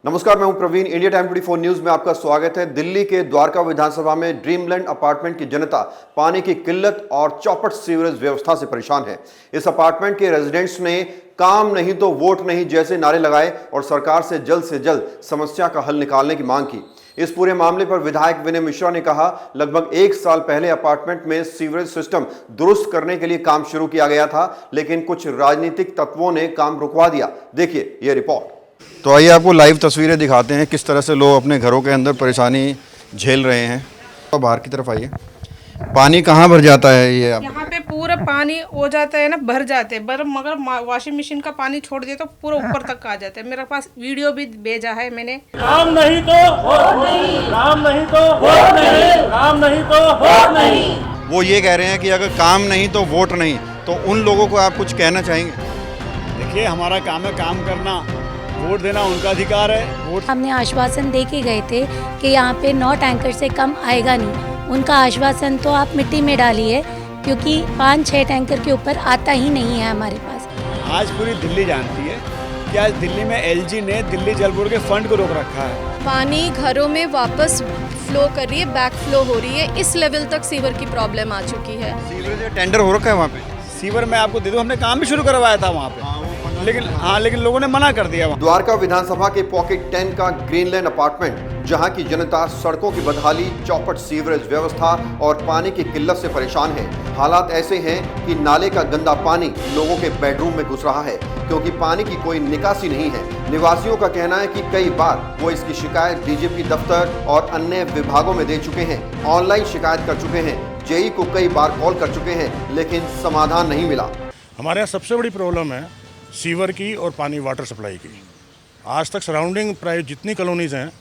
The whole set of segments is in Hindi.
नमस्कार, मैं हूं प्रवीण। इंडिया टाइम 24 न्यूज में आपका स्वागत है। दिल्ली के द्वारका विधानसभा में ड्रीमलैंड अपार्टमेंट की जनता पानी की किल्लत और चौपट सीवरेज व्यवस्था से परेशान है। इस अपार्टमेंट के रेजिडेंट्स ने काम नहीं तो वोट नहीं जैसे नारे लगाए और सरकार से जल्द समस्या का हल निकालने की मांग की। इस पूरे मामले पर विधायक विनय मिश्रा ने कहा, लगभग 1 साल पहले अपार्टमेंट में सीवरेज सिस्टम दुरुस्त करने के लिए काम शुरू किया गया था, लेकिन कुछ राजनीतिक तत्वों ने काम रुकवा दिया। देखिए ये रिपोर्ट। तो आइए आपको लाइव तस्वीरें दिखाते हैं किस तरह से लोग अपने घरों के अंदर परेशानी झेल रहे हैं। तो बाहर की तरफ आइए। पानी कहाँ भर जाता है? ये यहाँ पे पूरा पानी हो जाता है ना, भर जाते हैं मगर वॉशिंग मशीन का पानी छोड़ दिया तो पूरा ऊपर तक आ जाता है। मेरे पास वीडियो भी भेजा है मैंने। काम नहीं तो वोट नहीं, काम नहीं तो वोट नहीं, काम नहीं तो वोट नहीं। वो ये कह रहे हैं कि अगर काम नहीं तो वोट नहीं, तो उन लोगों को आप कुछ कहना चाहेंगे? देखिए, हमारा काम है काम करना, वोट देना उनका अधिकार है। वोट हमने आश्वासन दे के गए थे कि यहाँ पे 9 टैंकर से कम आएगा नहीं। उनका आश्वासन तो आप मिट्टी में डालिए, क्योंकि 5-6 टैंकर के ऊपर आता ही नहीं है हमारे पास। आज पूरी दिल्ली जानती है कि आज दिल्ली में एलजी ने दिल्ली जल बोर्ड के फंड को रोक रखा है। पानी घरों में वापस फ्लो कर रही है, बैक फ्लो हो रही है। इस लेवल तक सीवर की प्रॉब्लम आ चुकी है। सीवरेज टेंडर हो रखा है वहाँ पे। सीवर मैं आपको दे दूं, हमने काम भी शुरू करवाया था वहाँ पे, लेकिन लोगों ने मना कर दिया। द्वारका विधानसभा के पॉकेट 10 का ग्रीनलैंड अपार्टमेंट, जहां की जनता सड़कों की बदहाली, चौपट सीवरेज व्यवस्था और पानी की किल्लत से परेशान है। हालात ऐसे हैं कि नाले का गंदा पानी लोगों के बेडरूम में घुस रहा है, क्योंकि पानी की कोई निकासी नहीं है। निवासियों का कहना है कि कई बार वो इसकी शिकायत डीजीपी दफ्तर और अन्य विभागों में दे चुके हैं, ऑनलाइन शिकायत कर चुके हैं, जेई को कई बार कॉल कर चुके हैं, लेकिन समाधान नहीं मिला। हमारे यहाँ सबसे बड़ी प्रॉब्लम है सीवर की और पानी वाटर सप्लाई की। आज तक सराउंडिंग प्राय जितनी कॉलोनीज़ हैं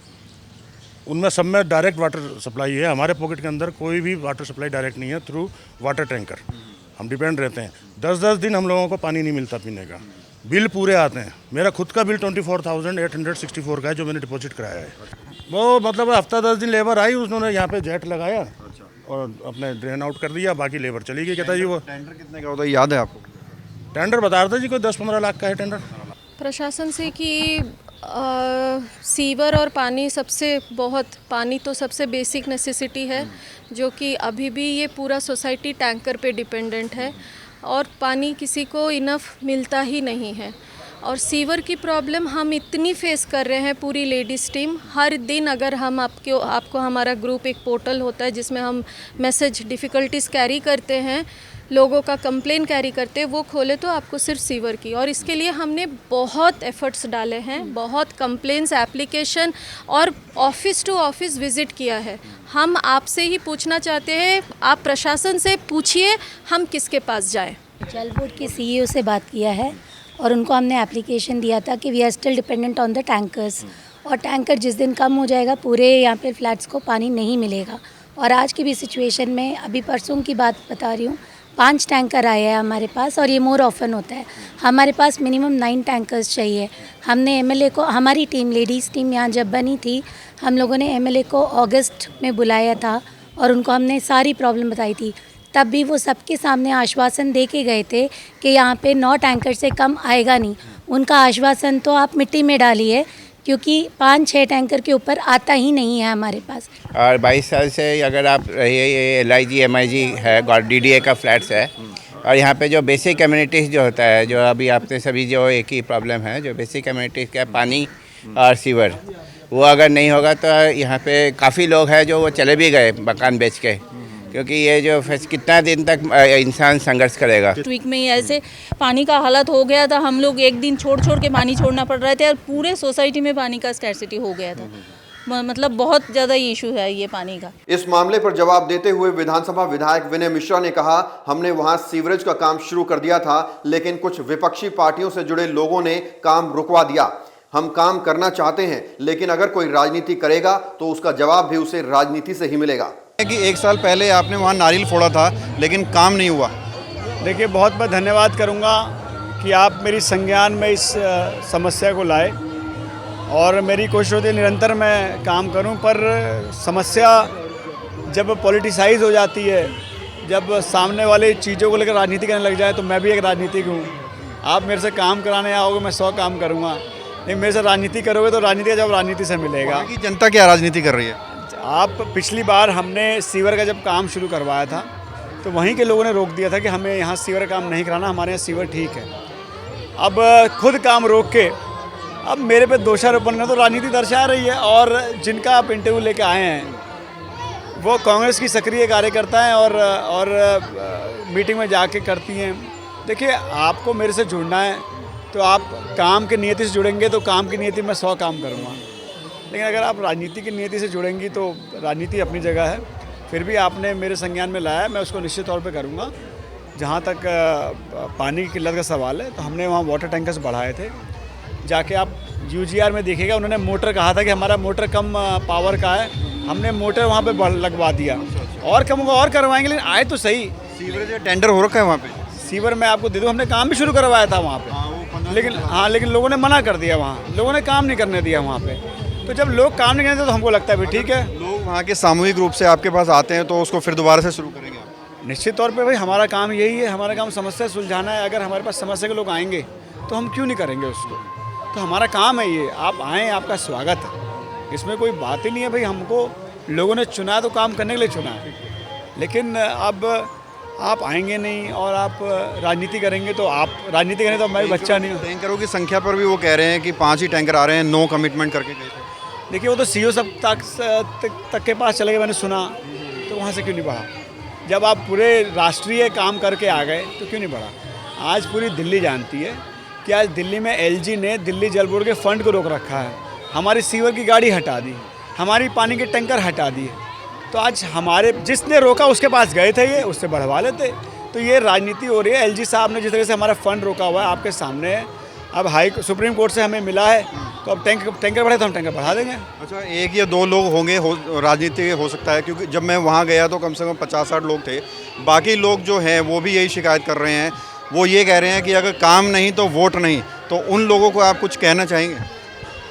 उनमें सब में डायरेक्ट वाटर सप्लाई है। हमारे पॉकेट के अंदर कोई भी वाटर सप्लाई डायरेक्ट नहीं है, थ्रू वाटर टैंकर हम डिपेंड रहते हैं। 10-10 दिन हम लोगों को पानी नहीं मिलता पीने का। बिल पूरे आते हैं। मेरा खुद का बिल 24,864 का है, जो मैंने डिपॉजिट कराया है। वो मतलब हफ्ता 10 दिन लेबर आई, उन्होंने यहाँ पे जेट लगाया और अपने ड्रेन आउट कर दिया, बाकी लेबर चली गई। कहता जी वो टेंडर कितने का होता है, याद है आपको? टेंडर बता रहा था जी, कोई 10-15 लाख का है टेंडर। प्रशासन से कि सीवर और पानी पानी तो सबसे बेसिक नेसेसिटी है, जो कि अभी भी ये पूरा सोसाइटी टैंकर पे डिपेंडेंट है और पानी किसी को इनफ मिलता ही नहीं है। और सीवर की प्रॉब्लम हम इतनी फेस कर रहे हैं, पूरी लेडीज़ टीम। हर दिन अगर हम आपको हमारा ग्रुप एक पोर्टल होता है जिसमें हम मैसेज डिफ़िकल्टीज़ कैरी करते हैं, लोगों का कंप्लेन कैरी करते हैं, वो खोले तो आपको सिर्फ सीवर की। और इसके लिए हमने बहुत एफ़र्ट्स डाले हैं, बहुत कंप्लेंट्स, एप्लीकेशन और ऑफिस टू ऑफिस विज़िट किया है। हम आपसे ही पूछना चाहते हैं, आप प्रशासन से पूछिए हम किसके पास जाएँ। जल बोर्ड के सीईओ से बात किया है और उनको हमने एप्लीकेशन दिया था कि we are still dependent on the tankers, और टैंकर जिस दिन कम हो जाएगा पूरे यहाँ पे फ्लैट्स को पानी नहीं मिलेगा। और आज की भी सिचुएशन में, अभी परसों की बात बता रही हूँ, 5 टैंकर आए हैं हमारे पास, और ये मोर ऑफन होता है। हमारे पास मिनिमम 9 टैंकर्स चाहिए। हमने एमएलए को, हमारी टीम, लेडीज़ टीम यहाँ जब बनी थी, हम लोगों ने एमएलए को अगस्त में बुलाया था और उनको हमने सारी प्रॉब्लम बताई थी। तब भी वो सबके सामने आश्वासन दे के गए थे कि यहाँ पे 9 टैंकर से कम आएगा नहीं। उनका आश्वासन तो आप मिट्टी में डालिए, क्योंकि 5-6 टैंकर के ऊपर आता ही नहीं है हमारे पास। और 22 साल से अगर आप रहिए, ये LIG MIG है, DDA का फ्लैट्स है। और यहाँ पे जो बेसिक कम्युनिटीज़ जो होता है, जो अभी आपने सभी जो एक ही प्रॉब्लम है, जो बेसिक कम्युनिटीज़ का पानी और सीवर, वो अगर नहीं होगा तो यहाँ पे काफ़ी लोग हैं जो वो चले भी गए मकान बेच के, क्योंकि ये जो कितना दिन तक इंसान संघर्ष करेगा। वीक में ही ऐसे पानी का हालत हो गया था, हम लोग एक दिन छोड़ के पानी छोड़ना पड़ रहे थे और पूरे सोसाइटी में पानी का स्कैर्सिटी हो गया था। मतलब बहुत ज़्यादा इशू है ये पानी का। इस मामले पर जवाब देते हुए विधानसभा विधायक विनय मिश्रा ने कहा, हमने वहां सीवरेज का काम शुरू कर दिया था, लेकिन कुछ विपक्षी पार्टियों से जुड़े लोगों ने काम रुकवा दिया। हम काम करना चाहते हैं, लेकिन अगर कोई राजनीति करेगा तो उसका जवाब भी उसे राजनीति से ही मिलेगा। कि 1 साल पहले आपने वहाँ नारियल फोड़ा था, लेकिन काम नहीं हुआ। देखिए, बहुत मैं धन्यवाद करूँगा कि आप मेरी संज्ञान में इस समस्या को लाए, और मेरी कोशिश होती है निरंतर मैं काम करूं। पर समस्या जब पॉलिटिसाइज हो जाती है, जब सामने वाले चीज़ों को लेकर राजनीति करने लग जाए, तो मैं भी एक राजनीतिक हूं। आप मेरे से काम कराने आओगे, मैं 100 काम करूंगा, लेकिन मेरे से राजनीति करोगे तो राजनीति का जब राजनीति से मिलेगा। वहाँ की जनता क्या राजनीति कर रही है? आप पिछली बार हमने सीवर का जब काम शुरू करवाया था तो वहीं के लोगों ने रोक दिया था कि हमें यहाँ सीवर का काम नहीं कराना, हमारे यहाँ सीवर ठीक है। अब खुद काम रोक के अब मेरे पे दोषारोपण करना तो राजनीति दर्शा रही है। और जिनका आप इंटरव्यू लेके आए हैं वो कांग्रेस की सक्रिय कार्यकर्ता हैं और मीटिंग में जाके करती हैं। देखिए, आपको मेरे से जुड़ना है तो आप काम की नियति से जुड़ेंगे तो काम की नियति में 100 काम करूँगा, लेकिन अगर आप राजनीति की नियति से जुड़ेंगी तो राजनीति अपनी जगह है। फिर भी आपने मेरे संज्ञान में लाया, मैं उसको निश्चित तौर पे करूँगा। जहाँ तक पानी की किल्लत का सवाल है तो हमने वहाँ वाटर टैंकर्स बढ़ाए थे। जाके आप UGR में देखिएगा, उन्होंने मोटर कहा था कि हमारा मोटर कम पावर का है, हमने मोटर वहाँ पे लगवा दिया। और कम होगा और करवाएंगे, लेकिन आए तो सही। सीवरेज का टेंडर हो रखा है वहाँ पे? सीवर मैं आपको दे दूँ, हमने काम भी शुरू करवाया था वहाँ पे, लेकिन लोगों ने मना कर दिया। वहाँ लोगों ने काम नहीं करने दिया वहाँ पे। तो जब लोग काम नहीं करते तो हमको लगता है भाई ठीक है। लोग वहाँ के सामूहिक रूप से आपके पास आते हैं तो उसको फिर दोबारा से शुरू करेंगे आप? निश्चित तौर पे भाई हमारा काम यही है, हमारा काम समस्या सुलझाना है। अगर हमारे पास समस्या के लोग आएंगे तो हम क्यों नहीं करेंगे उसको? तो हमारा काम है ये, आप आएँ, आपका स्वागत है, इसमें कोई बात ही नहीं है भाई। हमको लोगों ने चुना तो काम करने के लिए चुना है, लेकिन अब आप आएंगे नहीं और आप राजनीति करेंगे तो आप राजनीति करें तो हमारी बच्चा नहीं हो। टैंकरों की संख्या पर भी वो कह रहे हैं कि 5 ही टैंकर आ रहे हैं, नो कमिटमेंट करके गए थे। देखिए, वो तो CO सब तक के पास चले गए, मैंने सुना, तो वहाँ से क्यों नहीं बढ़ा? जब आप पूरे राष्ट्रीय काम करके आ गए तो क्यों नहीं बढ़ा? आज पूरी दिल्ली जानती है कि आज दिल्ली में LG ने दिल्ली जल बोर्ड के फंड को रोक रखा है, हमारी सीवर की गाड़ी हटा दी, हमारी पानी के टैंकर हटा दिए। तो आज हमारे जिसने रोका उसके पास गए थे, ये उससे बढ़वा लेते। तो ये राजनीति हो रही है। LG साहब ने जिस तरह से हमारा फंड रोका हुआ है आपके सामने है। अब सुप्रीम कोर्ट से हमें मिला है तो अब टैंकर बढ़े तो हम टैंकर बढ़ा देंगे। अच्छा, 1 या 2 लोग होंगे राजनीति हो सकता है, क्योंकि जब मैं वहाँ गया तो कम से कम 50-60 लोग थे। बाकी लोग जो हैं वो भी यही शिकायत कर रहे हैं। वो ये कह रहे हैं कि अगर काम नहीं तो वोट नहीं। तो उन लोगों को आप कुछ कहना चाहेंगे?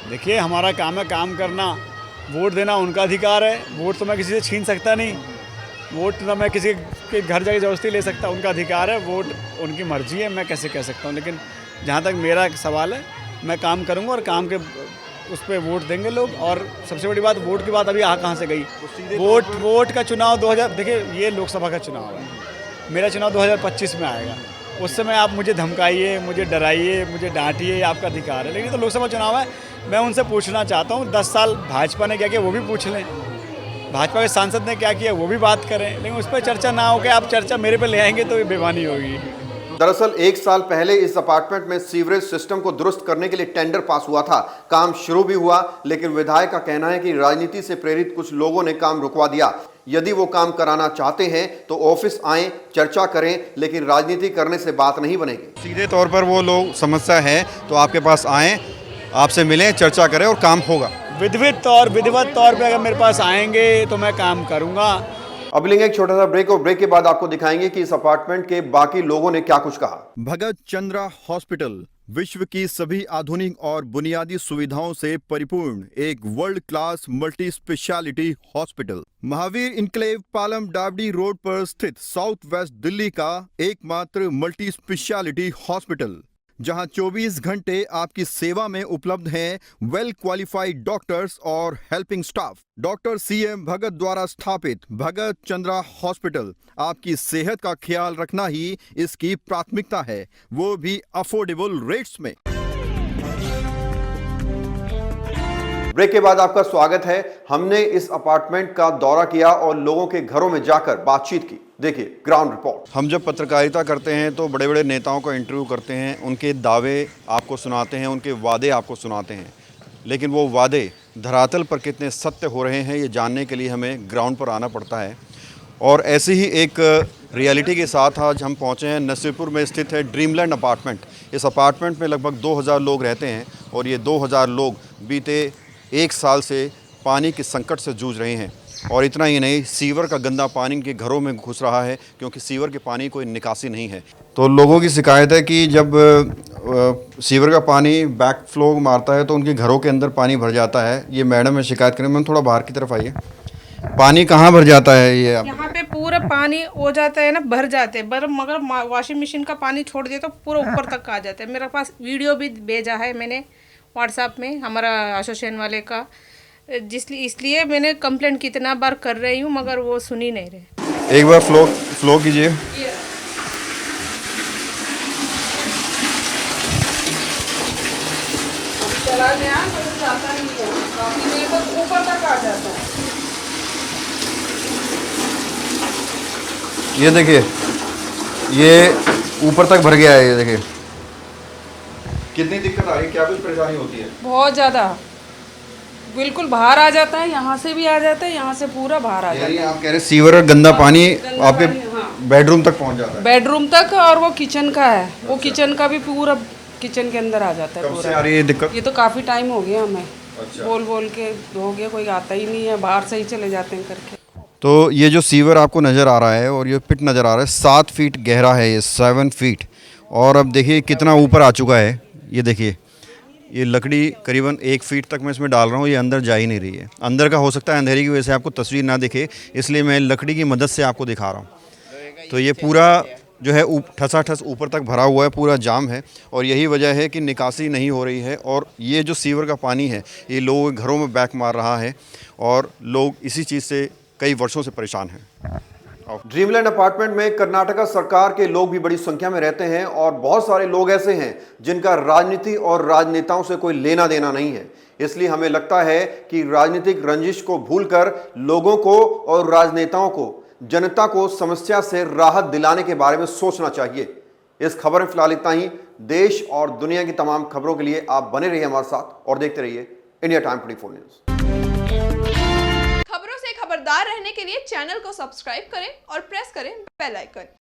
देखिए, हमारा काम है काम करना, वोट देना उनका अधिकार है। वोट तो मैं किसी से छीन सकता नहीं, वोट ना मैं किसी के घर जाके ज़बरदस्ती ले सकता, उनका अधिकार है। वोट उनकी मर्जी है, मैं कैसे कह सकता हूँ। लेकिन जहाँ तक मेरा सवाल है, मैं काम करूँगा और काम के उस पर वोट देंगे लोग। और सबसे बड़ी बात, वोट की बात अभी कहाँ से गई? वोट का चुनाव 2000, देखिए ये लोकसभा का चुनाव है, मेरा चुनाव 2025 में आएगा। उस समय आप मुझे धमकाइए, मुझे डराइए, मुझे डांटिए, आपका अधिकार है। लेकिन तो लोकसभा चुनाव है, मैं उनसे पूछना चाहता हूँ 10 साल भाजपा ने क्या किया वो भी पूछ लें, भाजपा के सांसद ने क्या किया वो भी बात करें। लेकिन उस पर चर्चा ना हो के आप चर्चा मेरे पे ले आएंगे तो ये बेईमानी होगी। दरअसल 1 साल पहले इस अपार्टमेंट में सीवरेज सिस्टम को दुरुस्त करने के लिए टेंडर पास हुआ था, काम शुरू भी हुआ, लेकिन विधायक का कहना है कि राजनीति से प्रेरित कुछ लोगों ने काम रुकवा दिया। यदि वो काम कराना चाहते हैं तो ऑफिस आएं, चर्चा करें, लेकिन राजनीति करने से बात नहीं बनेगी। सीधे तौर पर वो लोग समस्या है तो आपके पास आएं, आपसे मिलें, चर्चा करें और काम होगा। विधिवत तौर पे अगर मेरे पास आएंगे तो मैं काम करूंगा। अब लेंगे एक छोटा सा ब्रेक और ब्रेक के बाद आपको दिखाएंगे कि इस अपार्टमेंट के बाकी लोगों ने क्या कुछ कहा। भगत चंद्रा हॉस्पिटल विश्व की सभी आधुनिक और बुनियादी सुविधाओं से परिपूर्ण एक world class multi speciality hospital, Mahavir enclave Palam Dabri road पर स्थित साउथ वेस्ट दिल्ली का एकमात्र मल्टी स्पेशलिटी हॉस्पिटल, जहां 24 घंटे आपकी सेवा में उपलब्ध हैं वेल क्वालिफाइड डॉक्टर्स और हेल्पिंग स्टाफ। डॉक्टर CM भगत द्वारा स्थापित भगत चंद्रा हॉस्पिटल आपकी सेहत का ख्याल रखना ही इसकी प्राथमिकता है, वो भी अफोर्डेबल रेट्स में। ब्रेक के बाद आपका स्वागत है। हमने इस अपार्टमेंट का दौरा किया और लोगों के घरों में जाकर बातचीत की। देखिए ग्राउंड रिपोर्ट। हम जब पत्रकारिता करते हैं तो बड़े बड़े नेताओं का इंटरव्यू करते हैं, उनके दावे आपको सुनाते हैं, उनके वादे आपको सुनाते हैं, लेकिन वो वादे धरातल पर कितने सत्य हो रहे हैं ये जानने के लिए हमें ग्राउंड पर आना पड़ता है। और ऐसी ही एक रियलिटी के साथ आज हम पहुंचे हैं। नसीरपुर में स्थित है ड्रीमलैंड अपार्टमेंट। इस अपार्टमेंट में लगभग 2000 लोग रहते हैं और ये 2000 लोग बीते 1 साल से पानी के संकट से जूझ रहे हैं। और इतना ही नहीं, सीवर का गंदा पानी इनके घरों में घुस रहा है क्योंकि सीवर के पानी कोई निकासी नहीं है। तो लोगों की शिकायत है कि जब सीवर का पानी बैक फ्लो मारता है तो उनके घरों के अंदर पानी भर जाता है। ये मैडम है, शिकायत करें। मैम थोड़ा बाहर की तरफ आइए। पानी कहाँ भर जाता है ये? यहाँ पे पूरा पानी हो जाता है ना, भर जाते हैं मगर वॉशिंग मशीन का पानी छोड़ दिए तो पूरा ऊपर तक आ जाता है। मेरे पास वीडियो भी भेजा है मैंने, व्हाट्सएप में हमारा एसोसिएशन वाले का, इसलिए मैंने कंप्लेंट कितना बार कर रही हूँ मगर वो सुन ही नहीं रहे। एक बार फ्लो कीजिए। चला गया तो जाता नहीं है, काफी देर तक ऊपर तक आ जाता है। ये देखिए, ये ऊपर तक भर गया है। ये देखिए कितनी दिक्कत आ रही है, क्या कुछ परेशानी होती है? बहुत ज़्यादा, बिल्कुल बाहर आ जाता है, यहाँ से भी आ जाता है, यहाँ से पूरा बाहर आ जाता यानी आप कह रहे सीवर और गंदा पानी आपके हाँ। बेडरूम तक पहुंच जाता है? बेडरूम तक, और वो किचन का है, वो किचन का भी पूरा किचन के अंदर आ जाता है कब से पूरा। आ रही है दिक्कत? ये तो काफ़ी टाइम हो गया हमें, अच्छा। बोल के हो गया, कोई आता ही नहीं है, बाहर से ही चले जाते हैं करके। तो ये जो सीवर आपको नज़र आ रहा है और ये पिट नज़र आ रहा है, 7 फीट गहरा है, ये 7 फीट। और अब देखिए कितना ऊपर आ चुका है। ये देखिए, ये लकड़ी करीबन 1 फीट तक मैं इसमें डाल रहा हूँ, ये अंदर जा ही नहीं रही है। अंदर का हो सकता है अंधेरे की वजह से आपको तस्वीर ना दिखे, इसलिए मैं लकड़ी की मदद से आपको दिखा रहा हूँ। तो ये पूरा जो है ठसाठस ऊपर तक भरा हुआ है, पूरा जाम है और यही वजह है कि निकासी नहीं हो रही है। और ये जो सीवर का पानी है ये लोगों के घरों में बैक मार रहा है और लोग इसी चीज़ से कई वर्षों से परेशान हैं। ड्रीमलैंड अपार्टमेंट में कर्नाटका सरकार के लोग भी बड़ी संख्या में रहते हैं और बहुत सारे लोग ऐसे हैं जिनका राजनीति और राजनेताओं से कोई लेना देना नहीं है। इसलिए हमें लगता है कि राजनीतिक रंजिश को भूलकर लोगों को और राजनेताओं को, जनता को समस्या से राहत दिलाने के बारे में सोचना चाहिए। इस खबर में फिलहाल इतना ही। देश और दुनिया की तमाम खबरों के लिए आप बने रहिए हमारे साथ और देखते रहिए इंडिया टाइम 24 न्यूज़। खबरों से खबरदार रहने के लिए चैनल को सब्सक्राइब करें और प्रेस करें बेल आइकन।